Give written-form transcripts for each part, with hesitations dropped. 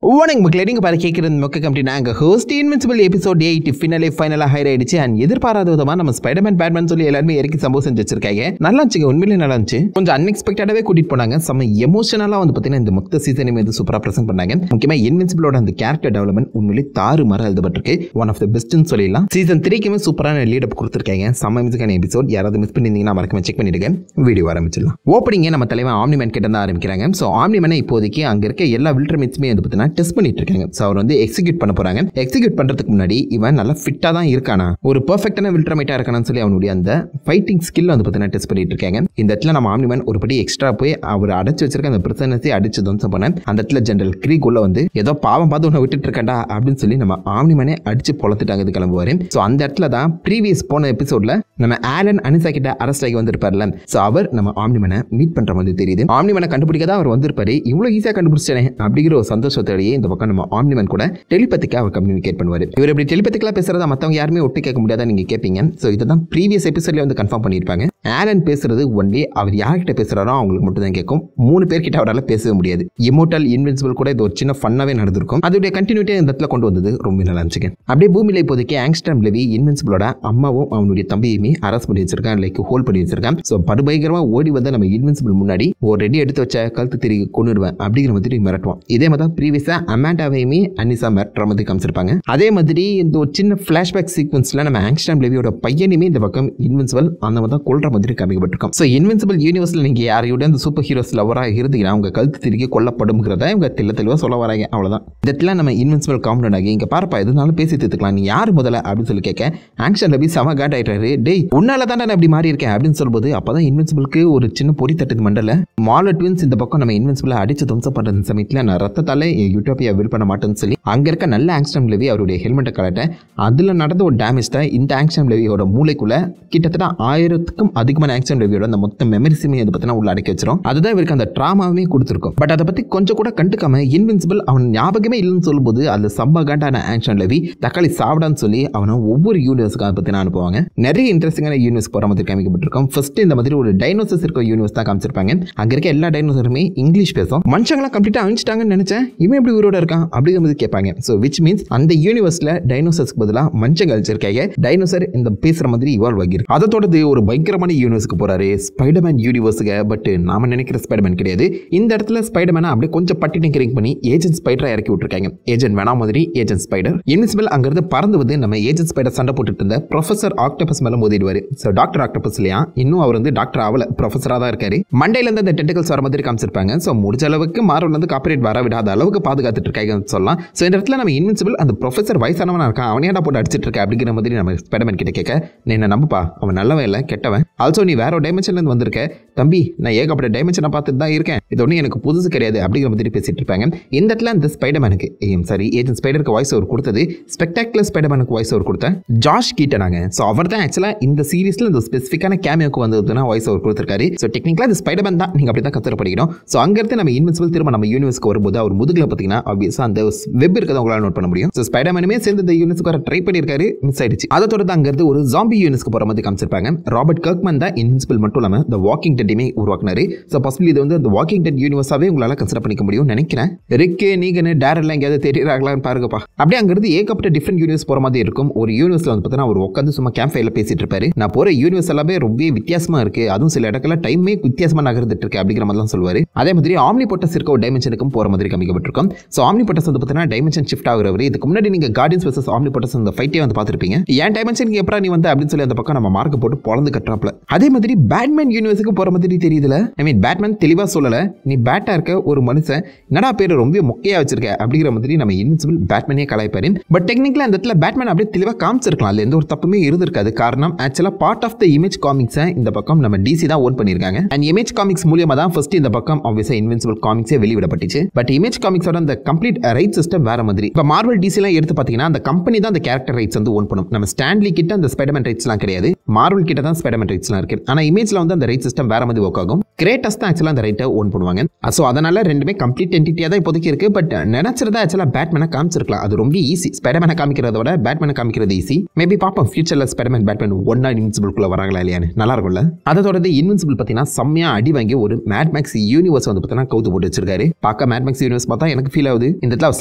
வணக்கம் மக்களே, நீங்க பாரு கேட்கிறது மொக்க கம்பெனி. நாங்க ஹோஸ்ட் இன்வின்சிபிள் எபிசோட் 8 ஃபைனலா ஹைர் ஆயிடுச்சு. அண்ட் எதிர்பாராத விதமா நம்ம ஸ்பைடர்மேன் பேட்மேன் சொல்லி எல்லாருமே இறக்கி சம்பவம் செஞ்சு வச்சிருக்காங்க. நல்லா இருந்துச்சு, உண்மையிலே நல்லா இருந்துச்சு. கொஞ்சம் அன்எக்ஸ்பெக்டடாவே கூட்டிட்டு போனாங்க. செம்ம எமோஷனலா வந்து பாத்தீங்கன்னா இந்த மொத்த சீசனையும் வந்து சூப்பரா பிரசன்ட் பண்ணாங்க. முக்கியமா இன்வின்சிபிளோட அந்த கேரக்டர் டெவலப்மெண்ட் உண்மையிலே தாறுமாறா எழுதப்பட்டிருக்கு. ஒன் ஆஃப் த பெஸ்ட்னு சொல்லலாம். சீசன் 3க்குமே சூப்பரான லீட் அப் கொடுத்துருக்காங்க. செம்ம மியூசிக்கான எபிசோட். யாராவது மிஸ் பண்ணிருந்தீங்கன்னா மறக்காம செக் பண்ணிடுங்க. வீடியோ ஆரம்பிச்சிடலாம். ஓப்பனிங்கே நம்ம தலைவன் ஆம்னிமேன் கிட்ட தான் ஆரம்பிக்கிறாங்க. ஸோ ஆம்னிமேனை இப்போதைக்கு அங்க இருக்க எல்லா வில்டர்மேட்ஸுமே வந்து பாத்தீங்கன்னா டெஸ்ட் பண்ணிட்டு இருக்காங்க. அவர் வந்து எக்ஸிக்யூட் பண்ண போறாங்க. எக்ஸிக்யூட் பண்றதுக்கு முன்னாடி இவன் நல்லா ஃபிட்டா தான் இருக்கானா, ஒரு பெர்ஃபெக்ட்டான வில்டர்மேட்டா இருக்கானு சொல்லி அவனுடைய அந்த ஃபைட்டிங் ஸ்கில் வந்து பார்த்தீங்கன்னா டெஸ்ட் பண்ணிட்டு இருக்காங்க. இந்த இடத்துல நம்ம ஆம்னிமேன் ஒரு படி எக்ஸ்ட்ரா போய் அவர் அடைச்சு வச்சிருக்க அந்த பிரச்சனை அடிச்சு தம்சம் பண்ண அந்த இடத்துல ஜெனரல் கிரீக் உள்ள வந்து ஏதோ பாவம் பார்த்து உன்னை விட்டுட்டு இருக்கா அப்படின்னு சொல்லி நம்ம ஆம்னிமேனே அடிச்சு பொளத்துட்டாங்க. இது கிளம்புவாரு. ஸோ அந்த இடத்துல தான் ப்ரீவியஸ் போன எபிசோட்ல நம்ம ஆலன் அனிசா கிட்ட அரெஸ்ட் ஆகி வந்திருப்பார்ல. ஸோ அவர் நம்ம ஆம்னிமேனை மீட் பண்ற மாதிரி தெரியுது. ஆம்னிமேனை கண்டுபிடிக்க தான் அவர் வந்திருப்பாரு. இவ்வளவு ஈஸியா கண்டுபிடிச்சேனே அப்படிங்கிற ஒரு சந்தோஷத்தோடையே இந்த பக்கம் நம்ம ஆம்னிமேன் கூட டெலிபதிக்கா அவர் கம்யூனிகேட் பண்ணுவாரு. இவர் இப்படி டெலிபதிக்கலா பேசுறதா மத்தவங்க யாருமே ஒட்டு கேட்க முடியாதா நீங்க கேட்பீங்க. சோ இததான் ப்ரீவியஸ் எபிசோட்ல வந்து கன்ஃபார்ம் பண்ணிருப்பாங்க. ஆலன் பேசுறது ஒன்லி அவர் யார்கிட்ட பேசுறாரோ அவங்களுக்கு மட்டும் தான் கேட்கும். 3 பேர்கிட்ட அவரால் பேசவே முடியாது. இம்மோர்டல் இன்வின்சிபிள் கூட இது ஒரு சின்ன ஃபன்னாவே நடந்திருக்கும். அதோட கண்டினியூட்டி இந்த இடத்துல கொண்டு வந்தது ரொம்ப நல்லா இருந்துச்சு. அப்படியே பூமியில இப்போதைக்கு ஆங்ஸ்ட்ரம் லெவி இன்வின்சிபிளோட அம்மாவும் அவனுடைய தம்பியுமே அரெஸ்ட் பண்ணி வச்சிருக்கான், லைக் ஹோல்ட் பண்ணி வச்சிருக்கான். சோ படுபயங்கரமா ஓடி வந்து நம்ம இன்வின்சிபிள் முன்னாடி ஒரு ரெடி எடுத்து வச்ச கழுத்து திரும்பி கொண்டுடுவேன் அப்படிங்கிற மாதிரி மிரட்டுவான். இதே மாதிரி ப்ரீவியஸா அமாண்டாவையுமே அனிசா மிரட்டுற மாதிரி காமிச்சிருப்பாங்க. அதே மாதிரி இந்த ஒரு சின்ன பிளாஷ்பேக் சீக்வன்ஸ்ல நம்ம ஆங்ஸ்ட்ரம் லெவியோட பையனுமே இந்த பக்கம் இன்வின்சிபிள் அந்த மாதிரி தான் கொல்ற மாதிரி காமிக்கப்பட்டிருக்கும். ஸோ இன்வின்சிபிள் யூனிவர்ஸ்ல நீங்க யாரையோட அந்த சூப்பர் ஹீரோஸ் லவராக இருந்தீங்கன்னா அவங்க கழுத்து திருக்கி கொல்லப்படும்ங்கிறத இவங்க தெளிவாக சொல்ல வராங்க. அவ்வளவுதான். இதெல்லாம் நம்ம இன்வின்சிபிள் காமெண்ட் ஆகி இங்க பாருப்பா எதுனாலும் பேசி தீர்த்துக்கலாம், நீ யாரு முதல்ல அப்படின்னு சொல்லி கேட்க ஆங்ஸ்ட்ரம் லெவி செம காட் ஆயிட்டாரு. டேய் உன்னால தான் நான் அப்படி மாறி இருக்கேன் அப்படின்னு சொல்லும்போது அப்பதான் இன்வின்சிபிளுக்கு ஒரு சின்ன பொறி தட்டுது மண்டல. மால ட்வின்ஸ் இந்த பக்கம் நம்ம இன்வின்சிபிளை அடிச்சு துவம்சம் பண்ற சமயத்தில் நான் ரத்தத்தாலே யூட்டோபியா வில் பண்ண மாட்டேன்னு சொல்லி அங்க இருக்க நல்ல ஆங்ஸ்ட்ரம் லெவி அவருடைய ஹெல்மெட்டை கலட்ட அதுல நடந்த ஒரு டேமேஜ் தான் இந்த ஆங்ஸ்ட்ரம் லெவியோட மூளைக்குள்ள கிட்டத்தட்ட 1000க்கும் அதிகமான ஆங்ஸ்ட்ரம் லெவியோட அந்த மொத்த மெமரிஸுமே அதை பத்தினா உள்ள அடக்கி வச்சிரும். அதுதான் இவருக்கு அந்த ட்ராமாவே கொடுத்துருக்கும். பட் அதை பத்தி கொஞ்சம் கூட கண்டுக்காம இன்வின்சிபிள் அவன் ஞாபகமே இல்லைன்னு சொல்லும்போது அது சம்பகாண்டான ஆங்ஸ்ட்ரம் லெவி தக்காளி சாப்பிடான்னு சொல்லி அவனை ஒவ்வொரு யூனிவர்ஸுக்கு அதை பத்தினா அனுப்புவாங்க. நிறைய இன்ட்ரெஸ்டிங்கான யூனிவர்ஸ் போற மாதிரி காமிக்கப்பட்டிருக்கும். ஃபர்ஸ்ட் இந்த மாதிரி ஒரு டைனோசர்ஸ் இருக்க யூனிவர்ஸ் தான் காமிச்சிருப்பாங்க. அங்க இருக்க எல்லா டைனோசருமே இங்கிலீஷ் பேசும். மனுஷங்களாம் கம்ப்ளீட்டா அழிச்சிட்டாங்கன்னு நினைச்சேன், இவன் எப்படி உயிரோட இருக்கான் அப்படிங்கிற மாதிரி கேட்பாங்க. ஸோ விச் மீன்ஸ் அந்த யூனிவர்ஸ்ல டைனோசர்ஸ்க்கு பதிலாக மனுஷங்க அழிச்சிருக்காங்க. டைனோசர் இந்த பேசுற மாதிரி இவால்வ் ஆகிருக்கு. அதை தொடர்ந்து ஒரு பயங்கரமான யூனிவர்ஸ்க்கு போறாரு, ஸ்பைடர்மேன் யூனிவர்ஸுக்கு. பட் நாம நினைக்கிற ஸ்பைடர்மேன் கிடையாது. இந்த இடத்துல ஸ்பைடர்மேனை அப்படியே கொஞ்சம் பட்டினை கிரிங் பண்ணி ஏஜென்ட் ஸ்பைடரா இறக்கி விட்டுருக்காங்க. ஏஜென்ட் வேணா மாதிரி ஏஜென்ட் ஸ்பைடர் இன்வின்சிபிள் அங்கிருந்து பறந்து வந்து நம்ம ஏஜென்ட் ஸ்பைடர் சண்டை போட்டுட்டு இருந்த ப்ரொஃபசர் ஆக்டோபஸ் மேல மோதிடுவாரு. ஸோ டாக்டர் ஆக்டோபஸ் இல்லையா, இன்னும் அவர் வந்து டாக்டர் ஆகல, ப்ரொஃபஸரா தான் இருக்காரு. மண்டையில இருந்து அந்த டென்டிகல்ஸ் வர மாதிரி காமிச்சிருப்பாங்க. ஸோ முடிஞ்ச அளவுக்கு மார்வல் வந்து காப்பரேட் வர விடாத அளவுக்கு பாதுகாத்துட்டு இருக்காங்க சொல்லலாம். ஸோ இந்த இடத்துல நம்ம இன்வின்சிபிள் அந்த ப்ரொஃபசர் வயசானவனா இருக்கான், அவனையாடா போட்டு அடிச்சிட்டு இருக்க அப்படிங்கிற மாதிரி நம்ம ஸ்பைடர்மேன் கிட்ட கேட்க, நீ என்ன நம்புப்பா, அவன் நல்லவன் இல்லை கெட்டவன். ஆல்சோ நீ வேற ஒரு டைமென்ஷன்ல இருந்து வந்திருக்க தம்பி, நான் ஏகப்பட்ட டைமென்ஷனை பார்த்துட்டு தான் இருக்கேன், இது ஒன்றும் எனக்கு புதுசு கிடையாது அப்படிங்கிற மாதிரி பேசிட்டு இருப்பாங்க. இந்த இடத்துல அந்த ஸ்பைடர்மேனுக்கு சாரி ஏஜென்ட் ஸ்பைடருக்கு வாய்ஸ் ஓவர் கொடுத்தது ஸ்பெக்டாகுலர் ஸ்பைடர்மேனுக்கு வாய்ஸ் ஓவர் கொடுத்த ஜாஷ் கீட்டனாங்க. ஸோ அவர் தான் ஆக்சுவலா இந்த சீரீஸ்ல இந்த ஸ்பெசிஃபிக்கான கேமியோக்கு வந்ததுன்னா வாய்ஸ் ஓவர் கொடுத்திருக்காரு. ஸோ டெக்னிக்கலா இந்த ஸ்பைடர்மேன் தான், நீங்க அப்படி தான் கத்துற படிக்கணும். ஸோ அங்கிருந்து நம்ம இன்வின்சிபிள் திரும்ப நம்ம யூனிவர்ஸ்க்கு வரும்போது அவர் முதுகுல பார்த்தீங்கன்னா ஆப்வியஸா அந்த வெப் இருக்கதை உங்களால் நோட் பண்ண முடியும். ஸோ ஸ்பைடர்மேனுமே சேர்ந்து இந்த யூனிவர்ஸ்க்கு வர ட்ரை பண்ணியிருக்காரு, மிஸ் ஆயிடுச்சு. அதை தொடர்ந்து அங்கிருந்து ஒரு ஜாம்பி யூனிவர்ஸ்க்கு போற மாதிரி காமிச்சிருப்பாங்க. ராபர்ட் கர்க்மன் தான் இன்வின்சிபிள் மட்டும் இல்லாம தி வாக்கிங் டெட்டையுமே உருவாக்குனாரு. ஸோ பாசிபிளி இது வந்து தி வாக்கிங் டெட் யூனிவர்ஸாவே உங்களால கன்சிடர் பண்ணிக்க முடியும் நினைக்கிறேன். ரிக்கு நீகனு டேரெல்லாம் எங்கேயாவது தெரியுறாங்களான்னு பாருங்கப்பா. அப்படியே அங்கிருந்து ஏகப்பட்ட டிஃப்ரெண்ட் யூனிவர்ஸ் போற மாதிரி இருக்கும். ஒரு யூனிவர்ஸ்ல வந்து பார்த்தீங்கன்னா அவர் உட்காந்து சும்மா கேம்ப் ஃபயர்ல பேசிட்டு இருப்பாரு. நான் போற யூனிவர்ஸ் எல்லாமே ரொம்ப வித்தியாசமா இருக்கு, அதுவும் சில இடத்துல டைமே வித்தியாசமா நகர்ந்துட்டு இருக்கு அப்படிங்கிற மாதிரி சொல்லுவாரு. அதே மாதிரி ஆம்னிபோட்டஸ் இருக்க ஒரு டைமென்ஷனுக்கும் போற மாதிரி காமிக்கப்பட்டிருக்கும். ஸோ ஆம்னிபோட்டஸ் வந்து பார்த்தீங்கன்னா டைமென்ஷன் ஷிஃப்ட் ஆகுறவர். இதுக்கு முன்னாடி நீங்க கார்டியன்ஸ் வெர்சஸ் ஆம்னிபோட்டஸ் அந்த ஃபைட்டே வந்து பார்த்துருப்பீங்க. என் டைமென்ஷனுக்கு எப்பரா நீ வந்து அப்படின்னு சொல்லி அந்த பக்கம் நம்ம மார்க் போட்டு பொழந்து கட்டுறாப்ல. அதே மாதிரி பேட்மேன் யூனிவர்ஸுக்கு போற மாதிரி தெரியுதுல. ஐ மீன் பேட்மேன் தெளிவா சொல்லல, நீ பேட்டா இருக்க ஒரு மனுஷன் என்னடா பேர் ரொம்ப மொக்கையா வச்சிருக்க அப்படிங்கிற மாதிரி நம்ம இன்வின்சிபிள் பேட்மேனே கலாய்ப்பாரு. பட் டெக்னிக்கலா அந்த இடத்துல பேட்மேன் அப்படியே தெளிவா காமிச்சிருக்கலாம், அதுல எந்த ஒரு தப்புமே இருந்திருக்காது. காரணம் ஆக்சுவலா பார்ட் ஆஃப் த இமேஜ் காமிக்ஸை இந்த பக்கம் நம்ம டிசி தான் ஓன் பண்ணிருக்காங்க. அண்ட் இமேஜ் காமிக்ஸ் மூலியமா தான் ஃபர்ஸ்ட் இந்த பக்கம் ஆப்வியஸா இன்வின்சிபிள் காமிக்ஸே வெளியிடப்பட்டுச்சு. பட் இமேஜ் காமிக்ஸோட அந்த கம்ப்ளீட் ரைட் சிஸ்டம் வேற மாதிரி. இப்போ மார்வல் டிசி எல்லாம் எடுத்து பார்த்தீங்கன்னா அந்த கம்பெனி தான் அந்த கேரக்டர் ரைட்ஸ் வந்து ஓன் பண்ணும். நம்ம ஸ்டான்லி கிட்ட அந்த ஸ்பைடர்மேன் ரைட்ஸ்லாம் கிடையாது, மார்வல் கிட்ட தான் ஸ்பைடர்மேன் ரைட்ஸ்லாம் இருக்கு. ஆனா இமேஜ்ல வந்து அந்த ரைட் சிஸ்டம் வேற மாதிரி ஒர்க் ஆகும். கிரேட்டஸ் தான் ஆக்சுவலாக அந்த ரைட்டை ஓன் பண்ணுவாங்க. ஸோ அதனால ரெண்டுமே கம்ப்ளீட் என்டிட்டியாக தான் இப்போதைக்கு இருக்குது. பட் நினச்சிருந்தா ஆக்சுவலாக பேட்மேனை காமிச்சிருக்கலாம். அது ரொம்ப ஈஸி. ஸ்பைடர்மேனை காமிக்கிறத விட பேட்மேனை காமிக்கிறது ஈஸி. மேபி பார்ப்போம் ஃபியூச்சரில் ஸ்பைடர்மேன் பேட்மேன் ஒன்னா இன்வின்சிபிள்குள்ளே வராங்களா இல்லையான்னு. நல்லா இருக்கும்ல. அதை தொடர்ந்து இன்வின்சிபிள் பார்த்தீங்கன்னா செம்மையாக அடி வாங்கி ஒரு மேட் மேக்ஸ் யூனிவர்ஸ் வந்து பார்த்தீங்கன்னா கவுத்து போட்டு வச்சிருக்காரு. பார்க்க மேட் மேக்ஸ் யூனிவர்ஸ் பார்த்தா எனக்கு ஃபீல் ஆகுது. இந்த இடத்துல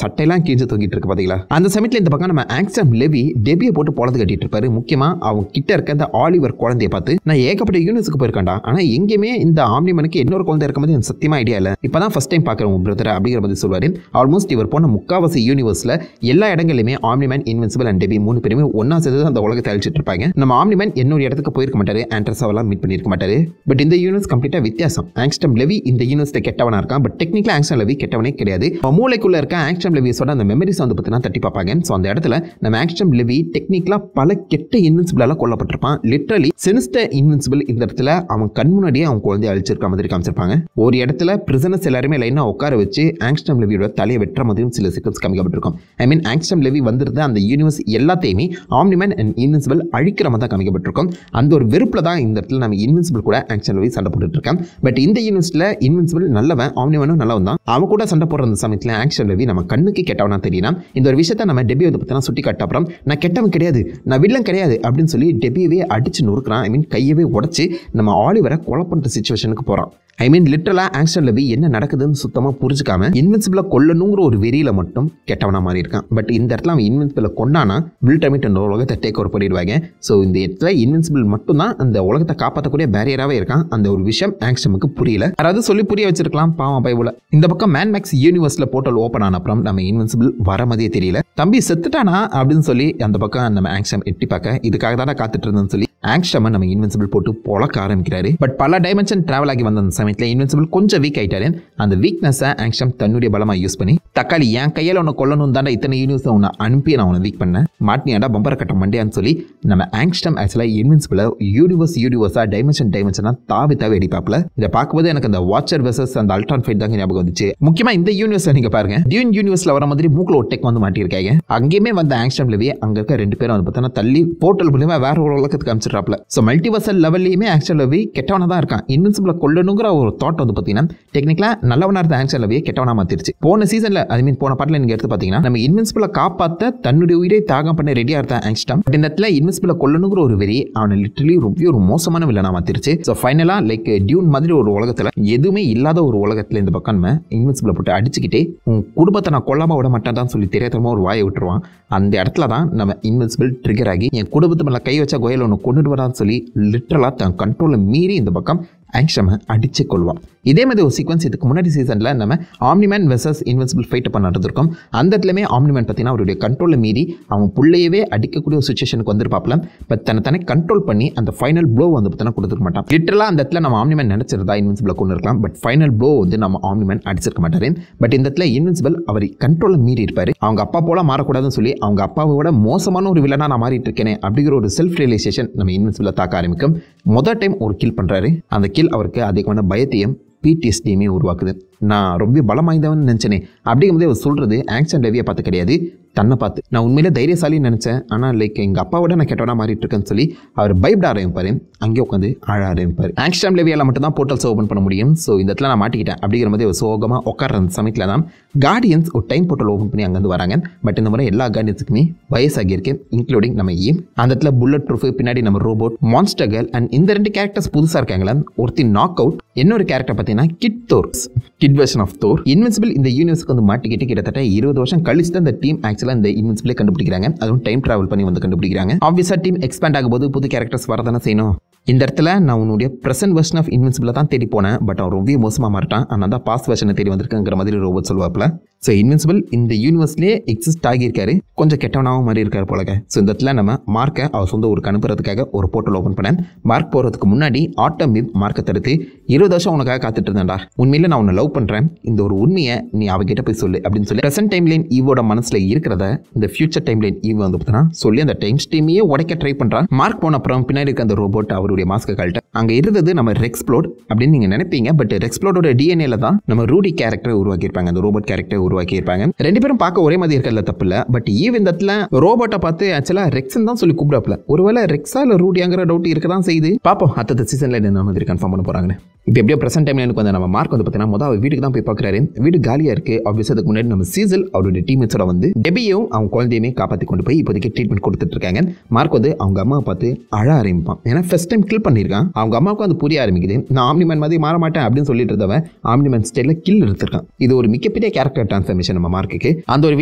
சட்டையெல்லாம் கீழ்ச்சி தூக்கிட்டு இருக்கு பார்த்தீங்களா. அந்த சமயத்தில் இந்த பக்கம் நம்ம ஆங்ஸ்டம் லெவி டெபியை போட்டு பொழந்து கட்டிட்டு இருப்பாரு. முக்கியமாக அவங்க கிட்ட இருக்க அந்த ஆலிவர் குழந்தைய பார்த்து நான் ஏகப்பட்ட யூனிவர்ஸுக்கு போயிருக்கேன்டா, ஆனால் எங்கேயுமே இந்த ஆம்னிமனுக்கு இன்னொரு குழந்தை இருக்கும்போது எனக்கு சத்தியமா ஐடியா இல்லை, இப்பதான் ஃபர்ஸ்ட் டைம் பார்க்குறேன் உங்க பிரதர் அப்படிங்கிற மாதிரி சொல்வாரு. ஆல்மோஸ்ட் இவர் போன முக்காவாசி யூனிவர்ஸ்ல எல்லா இடங்களிலுமே ஆம்னிமேன், இன்வின்சிபிள் அண்ட் டெபி 3 பேருமே ஒன்னா சேர்ந்து அந்த உலகத்தை அழிச்சிட்டு இருப்பாங்க. நம்ம ஆம்னிமேன் இன்னொரு இடத்துக்கு போயிருக்க மாட்டாரு, ஆண்ட்ரஸாவெல்லாம் மீட் பண்ணிருக்க மாட்டாரு. பட் இந்த யூனிவர்ஸ் கம்ப்ளீட்டா வித்தியாசம். ஆங்ஸ்டம் லெவி இந்த யூனிவர்ஸ்ல கெட்டவனா இருக்கான். பட் டெக்னிக்கலா ஆங்ஸ்டம் லெவி கெட்டவனே கிடையாது. மூளைக்குள்ள இருக்க ஆங்ஸ்டம் லெவிஸோட அந்த மெமரிஸ் வந்து பார்த்தீங்கன்னா தட்டி பார்ப்பாங்க. ஸோ அந்த இடத்துல நம்ம ஆங்ஸ்டம் லெவி டெக்னிக்கலா பல கெட்ட இன்வின்சிபிளால கொல்லப்பட்டிருப்பான். லிட்டரலி சினிஸ்டர் இன்வின்சிபிள் இந்த இடத்துல அவன் கண் முன்னாடியே அவன் குழந்தைய அழிச்சிருக்க மாதிரி காமிச்சிருப்பாங்க. ஒரு இடத்துல பிரிசனர்ஸ் எல்லாருமே லைனா உட்கார வச்சு ஆங்ஸ்டம் லெவியோட தலையை வெட்டுற மாதிரியும் சில சீக்வன்ஸ் காமிக்கப்பட்டிருக்கும். ஐ மீன் ஆங்ஸ்டம் லெவி வந்திருந்த அந்த யூனிவர்ஸ் எல்லாத்தையுமே ஆம்னிமேன் அண்ட் இன்வின்சிபிள் அழிக்கிற மாதிரி தான் காமிக்கப்பட்டிருக்கும். அந்த ஒரு வெறுப்புல தான் இந்த இடத்துல நம்ம இன்வின்சிபிள் கூட ஆங்ஸ்டம் லெவி சண்டை போட்டுட்டு இருக்கான். பட் இந்த யூனிவர்ஸ்ல இன்வின்சிபிள் நல்லவன், ஆம்னிமேனும் நல்லவன் தான். அவன் கூட சண்டை போடுற அந்த சமயத்தில் ஆங்ஸ்டம் லெவி நம்ம கண்ணுக்கு கெட்டவனா தெரியலாம். இந்த ஒரு விஷயத்தை நம்ம டெபி வந்து பார்த்தீங்கன்னா சுட்டி காட்ட அப்புறம் நான் கெட்டவன் கிடையாது, நான் வில்லன் கிடையாது அப்படின்னு சொல்லி டெபியவே அடிச்சு நொறுக்கிறான். ஐ மீன் கையவே உடச்சு நம்ம ஆலிவரை கொலை பண்ற சிச்சுவேஷனுக்கு போறான். ஐ மீன் லிட்டரலா ஆங்ஸ்டம் லெவி என்ன நடக்குதுன்னு சுத்தமா புரிஞ்சுக்காம இன்வின்சிபிளை கொல்லணுங்கிற ஒரு வெறியில மட்டும் கெட்டவனா மாறி இருக்கான். பட் இந்த இடத்துல அவன் இன்வின்சிபிளை கொண்டானா வில்டமிட் அந்த உலகத்தை டேக் ஓவர் பண்ணிடுவாங்க. ஸோ இந்த இடத்துல இன்வின்சிபிள் மட்டும் தான் அந்த உலகத்தை காப்பாற்றக்கூடிய பேரியராகவே இருக்கான். அந்த ஒரு விஷயம் ஆங்ஸ்டமுக்கு புரியல. யாராவது சொல்லி புரிய வச்சிருக்கலாம் பாவம் பைபுல. இந்த பக்கம் மேன் மேக்ஸ் யூனிவர்ஸ்ல போர்ட்டல் ஓப்பன் ஆன அப்புறம் நம்ம இன்வின்சிபிள் வர மாதிரியே தெரியல. தம்பி செத்துட்டானா அப்படின்னு சொல்லி அந்த பக்கம் நம்ம ஆங்ஸ்டம் எட்டி பார்க்க இதுக்காக தானே காத்துட்டு இருந்தேன்னு சொல்லி ஆங்ஸ்டம் நம்ம இன்வின்சிபிள் போட்டு பொழக்க ஆரம்பிக்கிறாரு. பட் பல டைமென்ஷன் டிராவல் ஆகி வந்த அந்த சமயத்தில் இன்வின்சிபிள் கொஞ்சம் வீக் ஆயிட்டாரு. அந்த வீக்னஸை ஆங்ஸ்டம் தன்னுடைய பலமாக யூஸ் பண்ணி தக்காளி என் கையால் உன்னை கொல்லணும் தாண்டா இத்தனை யூனிவர்ஸை உன்னை அனுப்பி நான் உன்னை வீக் பண்ணேன், மாட்டினியாடா பம்பரை கட்ட மண்டியான்னு சொல்லி நம்ம ஆங்ஸ்டம் ஆக்சுவலாக இன்வின்சிபிளை யூனிவர்ஸாக டைமென்ஷனாக தாவி அடிப்பாப்ல. இதை பார்க்கும்போது எனக்கு அந்த வாட்சர் வெர்சஸ் அந்த அல்ட்ரான் ஃபைட் தாங்க ஞாபகம் வந்துச்சு. முக்கியமாக இந்த யூனிவர்ஸை நீங்க பாருங்க, டியூன் யூனிவர்ஸ்ல வர மாதிரி மூக்கில் ஒரு டெக் வந்து மாட்டியிருக்காங்க. அங்கேயுமே வந்த ஆங்ஸ்டம் லெவி அங்க இருக்க 2 பேரும் வந்து பார்த்தோன்னா தள்ளி போர்ட்டல் மூலியமா வேற ஒரு உலகத்துக்கு அனுப்பிச்சிட்றாப்ல. ஸோ மல்டிவர்சல் லெவல்லையுமே ஆங்ஸ்டம் லெவி கெட்டவனா தான் இருக்கான். இன்வின்சிபிளை கொல்லணுங்கிற ஒரு தாட் வந்து பார்த்தீங்கன்னா டெக்னிக்கலா நல்லவனா இருந்த ஆங்ஸ்டம் லெவியை கெட்டவனா மாத்திருச்சு. போன சீசன்ல ஐ மீன் போன பாட்டில் நீங்க எடுத்து பார்த்தீங்கன்னா நம்ம இன்வின்சிபிளை காப்பாற்ற தன்னுடைய உயிரை தியாகம் பண்ண ரெடியா இருந்த ஆங்ஸ்டம் பட் இந்த இடத்துல இன்வின்சிபிளை கொல்லணுங்கிற ஒரு வெறி அவனை லிட்டரலி ரொம்ப ஒரு மோசமான வில்லனா மாத்திருச்சு. ஸோ ஃபைனலா லைக் டியூன் மாதிரி ஒரு உலகத்துல எதுவுமே இல்லாத ஒரு உலகத்துல இந்த பக்கம் நம்ம இன்வின்சிபிளை போட்டு அடிச்சுக்கிட்டே உன் குடும்பத்தை நான் கொல்லாம விட மாட்டேன் தான் சொல்லி தெரியாதமா ஒரு வாயை விட்டுருவான். அந்த இடத்துல தான் நம்ம இன்வின்சிபிள் ட்ரிகர் ஆகி என் குடும்பத்து மேலே கை வச்சா கோயில் ஒன்று கொண்டுட்டு வரான்னு சொல்லி லிட்டரலாக தன் கண்ட்ரோலை மீறி இந்த பக்கம் ஆங்ஸ்டமை அடிச்சு கொள்வான். இதே மாதிரி ஒரு சீக்வன்ஸ் இதுக்கு முன்னாடி சீசனில் நம்ம ஆம்னிமேன் வெர்சஸ் இன்வின்சிபிள் ஃபைட் பண்ணிருக்கோம். அந்த இடத்துலையுமே ஆம்னிமேன் பார்த்தீங்கன்னா அவருடைய கண்ட்ரோலை மீறி அவன் பிள்ளையவே அடிக்கக்கூடிய ஒரு சுச்சுவேஷனுக்கு வந்திருப்பாப்ல. பட் தன்னை கண்ட்ரோல் பண்ணி அந்த ஃபைனல் ப்ளோ வந்து பார்த்தீங்கன்னா கொடுத்துருக்க மாட்டான். லிட்டரலாக அந்த இடத்துல நம்ம ஆம்னிமேன் நினைச்சிருந்தா இன்வின்சிபிளை கொண்டு இருக்கலாம். பட் ஃபைனல் ப்ளோ வந்து நம்ம ஆம்னிமேன் அடிச்சிருக்க மாட்டாரு. பட் இந்த இடத்துல இன்வின்சிபிள் அவர் கண்ட்ரோலை மீறி இருப்பாரு. அவங்க அப்பா போல மாறக்கூடாதுன்னு சொல்லி அவங்க அப்பாவோட மோசமான ஒரு வில்லனா நான் மாறிட்டு இருக்கேனே அப்படிங்கிற ஒரு செல்ஃப் ரியலைசேஷன் நம்ம இன்வின்சிபிளை தாக்க ஆரம்பிக்கும். முதல் டைம் ஒரு கில் பண்றாரு. அந்த கில் அவருக்கு அதிகமான பயத்தையும் PTSDயுமே உருவாக்குது. நான் ரொம்ப பலமாய்ந்தவன் நினைச்சேனே அப்படிங்கும்போது அவர் சொல்றது ஆங்ஸ்டம் லெவியை பார்த்து கிடையாது, தன்னை பார்த்து. நான் உண்மையிலே தைரியசாலின்னு நினைச்சேன், ஆனால் லைக் எங்கள் அப்பாவோட நான் கெட்டவனா மாறிட்டு இருக்கேன்னு சொல்லி அவர் பயப்பட ஆரம்பிப்பாரு. அங்கே உட்காந்து அழ ஆரம்பிப்பார். ஆங்ஸ்டம் லெவியால் மட்டும் தான் போர்ட்டல்ஸ் ஓப்பன் பண்ண முடியும். ஸோ இந்த இடத்துல நான் மாட்டிக்கிட்டேன் அப்படிங்கிற மாதிரி ஒரு சோகமாக உட்கார அந்த சமயத்தில் தான் கார்டியன்ஸ் ஒரு டைம் போர்ட்டல் ஓப்பன் பண்ணி அங்கேருந்து வராங்க. பட் இந்த முறை எல்லா கார்டியன்ஸுக்குமே வயசாகியிருக்கு, இன்க்ளூடிங் நம்ம ஈம். அந்த இடத்துல புல்லட் ப்ரூஃப், பின்னாடி நம்ம ரோபோட், மான்ஸ்டர் கேர்ள் அண்ட் இந்த 2 கேரக்டர்ஸ் புதுசாக இருக்காங்களா. ஒருத்தி நாக் அவுட், இன்னொரு கேரக்டர் பார்த்தீங்கன்னா kid version of Thor. Invincible இந்த யூனிவர்ஸ்க்கு வந்து மாட்டிக்கிட்டு கிட்டத்தட்ட 20 வருஷம் கழிச்சு தான் இந்த டீம் ஆக்சுவலாக இந்த இன்வின்சிபிளே கண்டுபிடிக்கிறாங்க. அதுவும் டைம் டிராவல் பண்ணி வந்து கண்டுபிடிக்கிறாங்க. ஆப்வியஸாக டீம் எக்ஸ்பேண்ட் ஆகும்போது புது கேரக்டர்ஸ் வரதானே செய்யணும். இந்த இடத்துல நான் உன்னுடைய ப்ரெசென்ட் வெர்ஷன் ஆஃப் இன்வின்சிபிளை தான் தேடி போனேன். பட் அவன் ரொம்ப மோசமாக மாட்டான், ஆனால் தான் பாஸ்ட் வெர்ஷனை தேடி வந்திருக்குங்கிற மாதிரி ரோபோட் சொல்லுவாப்ல. ஸோ இன்வின்சிபிள் இந்த யூனிவர்ஸ்லேயே எக்ஸிஸ்ட் ஆகியிருக்காரு, கொஞ்சம் கெட்டவனாகவும் மாதிரி இருக்காரு போலங்க. ஸோ இந்த இடத்துல நம்ம மார்க்கை அவர் சொந்த ஊருக்கு அனுப்புறதுக்காக ஒரு போர்ட்டல் ஓப்பன் பண்ணேன். மார்க் போகிறதுக்கு முன்னாடி ஆட்டம் மீது மார்க்கை தடுத்து 20 வருஷம் உனக்காக காத்துட்டு இருந்தேன்டா, உண்மையில நான் உன்னை லவ் பண்ணுறேன், இந்த ஒரு உண்மையை நீ அவகிட்ட போய் சொல்லு அப்படின்னு சொல்லி ப்ரெசென்ட் டைம் லைன் ஈவோட மனசில் இருக்கிறத இந்த ஃபியூச்சர் டைம் லைன் ஈவ் வந்து பார்த்தீங்கன்னா சொல்லி அந்த டைம் ஸ்ட்ரீமையே உடைக்க ட்ரை பண்ணுறான். மார்க் போன அப்புறம் பின்னாடி இருக்க அந்த ரோபோட் அவருடைய மாஸ்கை கழட்ட அங்கே இருந்தது நம்ம ரெக்ஸ்ப்ளோட் அப்படின்னு நீங்கள் நினைப்பீங்க. பட் ரெக்ஸ்ப்ளோடோட டிஎன்ஏல தான் நம்ம ரூடி கேரக்டரை உருவாக்கியிருப்பாங்க, அந்த ரோபோட் கேரக்டரை உருவாக்கியிருப்பாங்க. 2 பேரும் பார்க்க ஒரே மாதிரி இருக்கிறதுல தப்பு இல்லை. பட் ஈவ் இந்த இடத்துல ரோபோட்டை பார்த்து ஆக்சுவலாக ரெக்ஸ்ன்னு தான் சொல்லி கூப்பிடாப்ல. ஒருவேளை ரெக்ஸா இல்லை ரூடியாங்கிற டவுட் இருக்க தான் செய்யுது. பார்ப்போம் அடுத்த சீசனில் என்ன மாதிரி கன்ஃபார்ம் பண்ண போகிறாங்கன்னு. இப்போ எப்படியோ ப்ரெசென்ட் டைம்ல எனக்கு வந்து நம்ம மார்க் வந்து பார்த்தீங்கன்னா முதல் வீட்டுக்கு தான் போய் பார்க்குறாரு. வீடு காலியாக இருக்குது. ஆப்வியஸாக அதுக்கு முன்னாடி நம்ம சீசல் அவருடைய டீம்மேட்ஸோட வந்து டெபியும் அவங்க குழந்தையுமே காப்பாற்றி கொண்டு போய் இப்போதைக்கு ட்ரீட்மெண்ட் கொடுத்துட்டு இருக்காங்க. மார்க் வந்து அவங்க அம்மாவை பார்த்து அழ ஆரம்பிப்பான். ஏன்னா ஃபர்ஸ்ட் டைம் கில் பண்ணியிருக்கான். அவங்க அம்மாவுக்கு வந்து புரிய ஆரம்பிக்குது. நான் ஆம்னிமேன் மாதிரி மாற மாட்டேன் அப்படின்னு சொல்லிட்டு இருந்தவன் ஆம்னிமேன் ஸ்டைலில் கில் எடுத்திருக்கான். இது ஒரு மிகப்பெரிய கேரக்டர் டிரான்ஸ்ஃபர்மேஷன் நம்ம மார்க்குக்கு. அந்த ஒரு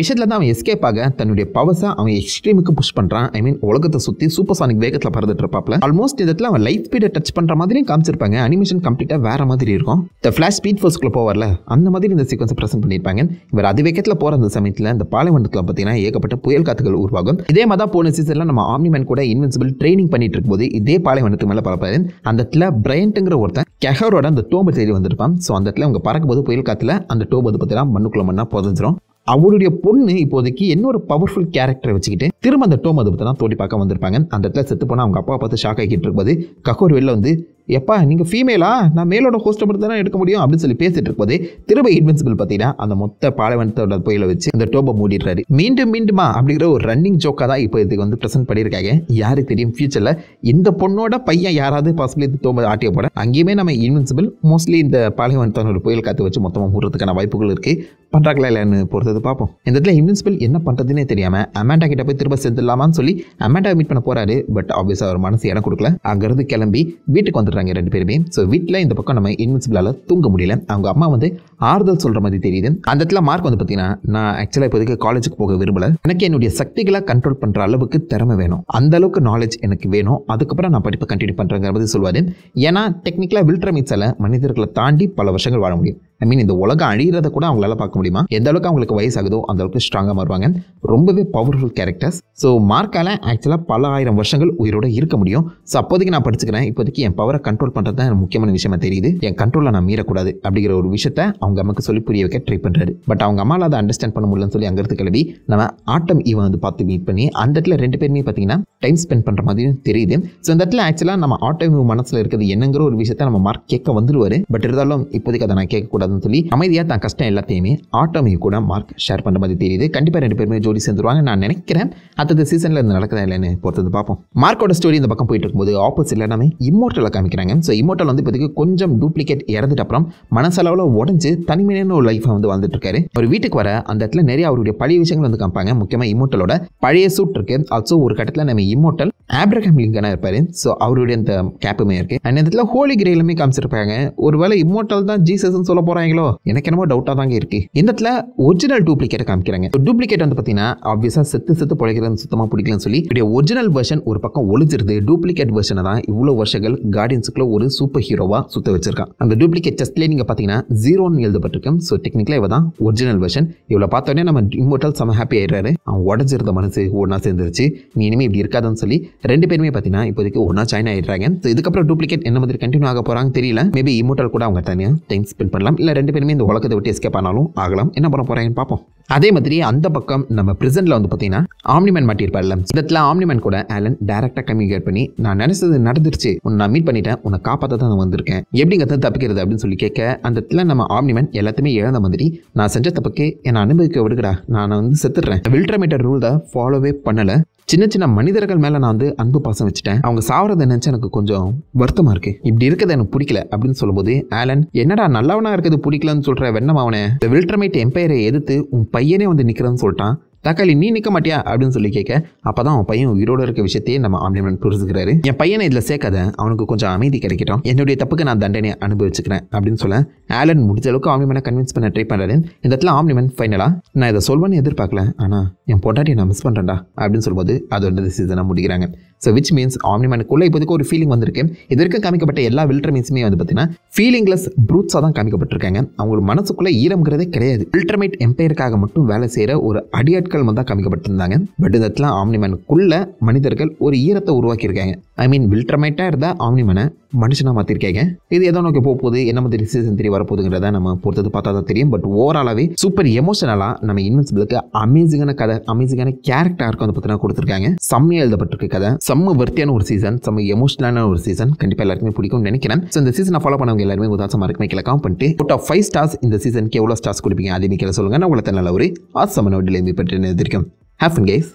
விஷயத்தில் தான் அவன் எஸ்கேப் ஆக தன்னுடைய பவர்ஸை அவன் எக்ஸ்ட்ரீமுக்கு புஷ் பண்ணுறான். ஐ மீன் உலகத்தை சுற்றி சூப்பர் சானிக் வேகத்தில் பறந்துட்டு இருப்பாப்ல. ஆல்மோஸ்ட் இதில் அவன் லைட் ஸ்பீடை டச் பண்ணுற மாதிரியும் காமிச்சிருப்பாங்க. அனிமேஷன் கம்ப்ளீட்டாக வேற மாதிரி இருக்கும். இந்த ஃபிளாஷ் ஸ்பீட் ஃபோர்ஸ்க்குள்ள போவார்ல அந்த மாதிரி இந்த சீக்வன்ஸை பிரசன்ட் பண்ணியிருப்பாங்க. இவர் அதிவேகத்தில் போகிற அந்த சமயத்தில் இந்த பாலைவனத்தில் பார்த்தீங்கன்னா ஏகப்பட்ட புயல் காத்துகள் உருவாகும். இதே மாதிரி தான் போன சீசனில் நம்ம ஆம்னிமேன் கூட இன்வின்சிபிள் ட்ரைனிங் பண்ணிட்டு இருக்கும்போது இதே பாலைவனத்துக்கு மேலே பார்ப்பாரு. அந்த இடத்துல பிரையண்ட்டுங்கிற ஒருத்தன் கெஹரோட அந்த டோம்பை தேடி வந்திருப்பான். ஸோ அந்த இடத்துல அவங்க பறக்கும்போது புயல் காத்துல அந்த டோப் வந்து பார்த்தீங்கன்னா மண்ணுக்குள்ள மண்ணா புதஞ்சிரும். அவருடைய பொண்ணு இப்போதைக்கு இன்னொரு பவர்ஃபுல் கேரக்டரை வச்சுக்கிட்டு திரும்ப அந்த டோம் அதை பற்றி தான் தோண்டி பார்க்க வந்திருப்பாங்க. அந்த இடத்துல செத்து போனால் அவங்க அப்பா பார்த்து ஷாக் ஆகிட்டு இருக்கும்போது ககோர் வெளில வந்து எப்பா நீங்கள் ஃபீமேலா நான் மேலோட ஹோஸ்ட்டை மட்டும் தானே எடுக்க முடியும் அப்படின்னு சொல்லி பேசிட்டு இருக்கும்போது திரும்ப இன்வின்சிபிள் பார்த்தீங்கன்னா அந்த மொத்த பாலைவனத்தோட புயலை வச்சு இந்த டோப்பை மூடிடுறாரு. மீண்டுமா அப்படிங்கிற ஒரு ரன்னிங் ஜோக்காக தான் இப்போ இதுக்கு வந்து ப்ரெசென்ட் பண்ணியிருக்காங்க. யாருக்கு தெரியும் ஃபியூச்சரில் இந்த பொண்ணோட பையன் யாராவது பாசிபிளி இந்த டோம்பை ஆட்டிய போட அங்கேயுமே நம்ம இன்வின்சிபிள் மோஸ்ட்லி இந்த பாலைவனத்தோட புயல் காற்று வச்சு மொத்தமாக மூடுறதுக்கான வாய்ப்புகள் இருக்குது. பண்ணுறாங்களா இல்லைன்னு பொறுத்தது பார்ப்போம். இந்த இடத்துல இன்வின்சிபிள் என்ன பண்ணுறதுன்னே தெரியாமல் அமாண்டா கிட்ட போய் திரும்ப செஞ்சிடலாமான்னு சொல்லி அமாண்டா மீட் பண்ண போறாரு. பட் ஆப்வியஸாக அவர் மனசு இடம் கொடுக்கல. அங்கேருந்து கிளம்பி வீட்டுக்கு வந்துடுறாங்க ரெண்டு பேருமே. ஸோ வீட்டில் இந்த பக்கம் நம்ம இன்வின்சிபிளால் தூங்க முடியல. அவங்க அம்மா வந்து ஆறுதல் சொல்கிற மாதிரி தெரியுது. அந்த இடத்துல மார்க் வந்து பார்த்தீங்கன்னா நான் ஆக்சுவலாக இப்போதைக்கு காலேஜுக்கு போக விரும்பல. எனக்கு என்னுடைய சக்திகளை கண்ட்ரோல் பண்ணுற அளவுக்கு திறமை வேணும். அந்த அளவுக்கு நாலேஜ் எனக்கு வேணும். அதுக்கப்புறம் நான் படிப்பை கண்டினியூ பண்ணுறேங்கிற மாதிரி சொல்லுவார். ஏன்னா டெக்னிக்கலாக வில்ட்ரமிட்ஸால் மனிதர்களை தாண்டி பல வருஷங்கள் வாழ முடியும். ஐ மீன் இந்த உலகம் அழிகிறத கூட அவங்களால பார்க்க முடியுமா? எந்த அளவுக்கு அவங்களுக்கு வயசாகுதோ அந்த அளவுக்கு ஸ்ட்ராங்காக மாறுவாங்க. ரொம்பவே பவர்ஃபுல் கேரக்டர்ஸ். ஸோ மார்க்கால ஆக்சுவலாக பல ஆயிரம் வருஷங்கள் உயிரோட இருக்க முடியும். ஸோ அப்போதைக்கு நான் படிச்சுக்கிறேன். இப்போதைக்கு என் பவரை கண்ட்ரோல் பண்ணுறது தான் முக்கியமான விஷயமா தெரியுது. என் கண்ட்ரோலில் நான் மீறக்கூடாது அப்படிங்கிற ஒரு விஷயத்த அவங்க அம்மாக்கு சொல்லி புரிய வைக்க ட்ரை பண்ணுறாரு. பட் அவங்க அம்மாவில் அதை அண்டர்ஸ்டாண்ட் பண்ண முடியலன்னு சொல்லி அங்கிருந்து கிளம்பி நம்ம ஆட்டம் ஈவன் வந்து பார்த்து மீட் பண்ணி அந்த இடத்துல ரெண்டு பேருமே பார்த்தீங்கன்னா டைம் ஸ்பெண்ட் பண்ணுற மாதிரியும் தெரியுது. ஸோ இந்த இடத்துல ஆக்சுவலாக நம்ம ஆட்டம் ஈவ் மனசில் இருக்கிறது என்னங்கிற ஒரு விஷயத்த நம்ம மார்க் கேட்க வந்துருவாரு. பட் இருந்தாலும் இப்போதைக்கு அதை நான் கேட்கக்கூடாதுன்னு சொல்லி அமைதியாக தான் கஷ்டம் எல்லாத்தையுமே ஆட்டம் ஈவ் கூட மார்க் ஷேர் பண்ணுற மாதிரி தெரியுது. கண்டிப்பாக ரெண்டு பேருமே ஜோடி சேர்ந்துருவாங்க நான் நினைக்கிறேன். அடுத்த சீசனில் இருந்து நடக்குதா இல்லைன்னு பொறுத்தது பார்ப்போம். மார்க்கோட ஸ்டோரி இந்த பக்கம் போயிட்டு இருக்கும்போது ஆப்போசிட்ல நம்ம இம்மோர்டலை காமிக்கிறாங்க. ஸோ இம்மோர்டல் வந்து இப்போதைக்கு கொஞ்சம் டூப்ளிகேட் இறந்துட்டு அப்புறம் மனசளவில் உடஞ்சு தனிமையான ஒரு லைஃபை வந்து வாழ்ந்துட்டு இருக்காரு. ஒரு வீட்டுக்கு வர அந்த இடத்துல நிறைய அவருடைய பழைய விஷயங்கள் வந்து காமிப்பாங்க. முக்கியமாக இம்மோர்டலோட பழைய சூட் இருக்கு. ஆல்சோ ஒரு கட்டத்தில் நம்ம இம்மோர்டல் ஆப்ரஹாம் லிங்கனா இருப்பாரு. ஸோ அவருடைய அந்த கேப்புமே இருக்கு. அந்த இடத்துல ஹோலி கிரேலுமே காமிச்சிருப்பாங்க. ஒருவேளை இம்மோர்டல் தான் ஜீசஸ்ன்னு சொல்ல போறாங்களோ எனக்கு என்னமோ டவுட்டாக தாங்க இருக்கு. இந்த இடத்துல ஒரிஜினல் டூப்ளிகேட்டை காமிக்கிறாங்க. டூப்ளிகேட் வந்து பார்த்தீங்கன்னா ஆப்வியஸாக செத்து பிழைக்கிறது சுத்தமாக பிடிக்கலன்னு சொல்லி இப்படி ஒரிஜினல் வெர்ஷன் ஒரு பக்கம் ஒளிஞ்சிருது. டூப்ளிகேட் வெர்ஷனை தான் இவ்வளோ வருஷங்கள் கார்டியன்ஸுக்குள்ள ஒரு சூப்பர் ஹீரோவா சுத்த வச்சிருக்கான். அந்த டூப்ளிகேட் செஸ்ட்லேயே நீங்கள் பார்த்தீங்கன்னா 0ன்னு எழுதப்பட்டிருக்கு. ஸோ டெக்னிக்கலாக இவ தான் ஒரிஜினல் வெர்ஷன். இவ்வளோ பார்த்தோன்னே நம்ம இம்மோர்டல் செம ஹாப்பி ஆயிடுறாரு. அவன் உடஞ்சிருந்த மனசு ஒன்றா சேர்ந்துருச்சு. நீ இனிமேல் இப்படி இருக்காதுன்னு சொல்லி ரெண்டு பேருமே பார்த்தீங்கன்னா இப்போதைக்கு ஒன்றா ஜாயின் ஆயிடுறாங்க. ஸோ இதுக்கப்புறம் டூப்ளிகேட் என்ன மாதிரி கண்டினியூ ஆக போகிறாங்க தெரியல. மேபி இம்மோர்டல் கூட அவங்க தனியாக டைம் ஸ்பெண்ட் பண்ணலாம். இல்லை ரெண்டு பேருமே இந்த உலகத்தை விட்டு எஸ்கேப் ஆனாலும் ஆகலாம். என்ன பண்ண போகிறாங்கன்னு பார்ப்போம். அதே மாதிரி அந்த பக்கம் நம்ம பிரசன்ட்ல வந்து பார்த்தீங்கன்னா ஆம்னிமேன் மாட்டியிருப்பார்ல. இடத்துல ஆம்னிமேன் கூட ஆலன் டைரக்டாக கம்யூனிகேட் பண்ணி நான் நினைச்சது நடந்துருச்சு, உன்னை நான் மீட் பண்ணிட்டேன், உன்னை காப்பாற்ற தான் நான் வந்திருக்கேன், எப்படிங்கிறத தப்பிக்கிறது அப்படின்னு சொல்லி கேட்க அந்த இடத்துல நம்ம ஆம்னிமேன் எல்லாத்தையுமே இழந்த மாதிரி நான் செஞ்ச தப்புக்கு என்னை அனுபவிக்க விடுகிறா, நான் வந்து செத்துடுறேன், வில்ட்ரமேட்டர் ரூல் தான் ஃபாலோவே பண்ணலை, சின்ன சின்ன மனிதர்கள் மேலே நான் வந்து அன்பு பாசம் வச்சுட்டேன், அவங்க சாவறதை நினச்சா எனக்கு கொஞ்சம் வருத்தமாக இருக்குது, இப்படி இருக்கிறது எனக்கு பிடிக்கல அப்படின்னு சொல்லும்போது ஆலன் என்னடா நல்லவனாக இருக்கிறது பிடிக்கலன்னு சொல்கிற வெண்ணம் அவனை இந்த வில்ட்ரமேட் எம்பையரை எதிர்த்து உன் பையனே வந்து நிற்கிறேன்னு சொல்லிட்டான், தக்காளி நீ நிற்க மாட்டியா அப்படின்னு சொல்லி கேட்க அப்பதான் அவன் பையன் உயிரோடு இருக்க விஷயத்தையே நம்ம ஆம்னிமேன் புரிஞ்சுக்கிறாரு. என் பையனை இதில் சேர்க்காத, அவனுக்கு கொஞ்சம் அமைதி கிடைக்கட்டும், என்னுடைய தப்புக்கு நான் தண்டனையை அனுபவிச்சுக்கிறேன் அப்படின்னு சொல்ல ஆலன் முடிஞ்ச அளவுக்கு ஆம்னிமேனை கன்வின்ஸ் பண்ண ட்ரை பண்ணுறாரு. இந்த இடத்துல ஆம்னிமேன் ஃபைனலாக நான் இதை சொல்வேன்னு எதிர்பார்க்கல, ஆனால் என் பொண்டாட்டியை நான் மிஸ் பண்ணுறேன்டா அப்படின்னு சொல்லும்போது அதோட சீசனாக முடிக்கிறாங்க. ஸோ விச் மீன்ஸ் ஆம்னிமேனுக்குள்ளே இப்போதைக்கு ஒரு ஃபீலிங் வந்திருக்கு. இது வரைக்கும் காமிக்கப்பட்ட எல்லா வில்ட்ரமேட்ஸுமே வந்து பார்த்தீங்கன்னா ஃபீலிங்லெஸ் ப்ரூட்ஸாக தான் காமிக்கப்பட்டிருக்காங்க. அவங்களுக்கு மனசுக்குள்ளே ஈரம்ங்கிறதே கிடையாது. வில்ட்ரமேட் எம்பையருக்காக மட்டும் வேலை செய்கிற ஒரு அடியாட்கள் வந்து காமிக்கப்பட்டிருந்தாங்க. பட் இந்த இடத்துல ஆம்னிமேனுக்குள்ள மனிதர்கள் ஒரு ஈரத்தை உருவாக்கியிருக்காங்க. ஐ மீன் வில்ட்ரமேட்டாக இருந்தால் ஆம்னிமேனை மனுஷனாக மாற்றிருக்காங்க. இது எதோ நோக்கி போகுது, என்ன மாதிரி சீசன் 3 வரப்போகுதுங்கிறத நம்ம பொறுத்தது பார்த்தா தான் தெரியும். பட் ஓவராலாகவே சூப்பர் எமோஷனலாக நம்ம இன்வின்சிபிளுக்கு அமேசிங்கான கதை, அமேசிங்கான கேரக்டருக்கு வந்து பார்த்தீங்கன்னா கொடுத்துருக்காங்க. செம்மையாக எழுதப்பட்டிருக்கு கதை, செம்ம வர்த்தியான ஒரு சீசன், செம்ம எமோஷனலான ஒரு சீசன். கண்டிப்பாக எல்லாருக்குமே பிடிக்கும்னு நினைக்கிறேன். ஸோ இந்த சீசனை ஃபாலோ பண்ணவங்க எல்லாருமே உதாசமாக இருக்குமே கீழே கமெண்ட் பண்ணிட்டு அவுட் ஆஃப் 5 ஸ்டார்ஸ் இந்த சீசனுக்கு எவ்வளோ ஸ்டார்ஸ் கொடுப்பீங்க அதே கீழே சொல்லுங்கள். நான் உங்களை நல்ல ஒரு ஆசமான வீட்டில் இருந்து பற்றி நிறுத்திருக்கேன். Have fun guys.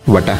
வட்டா.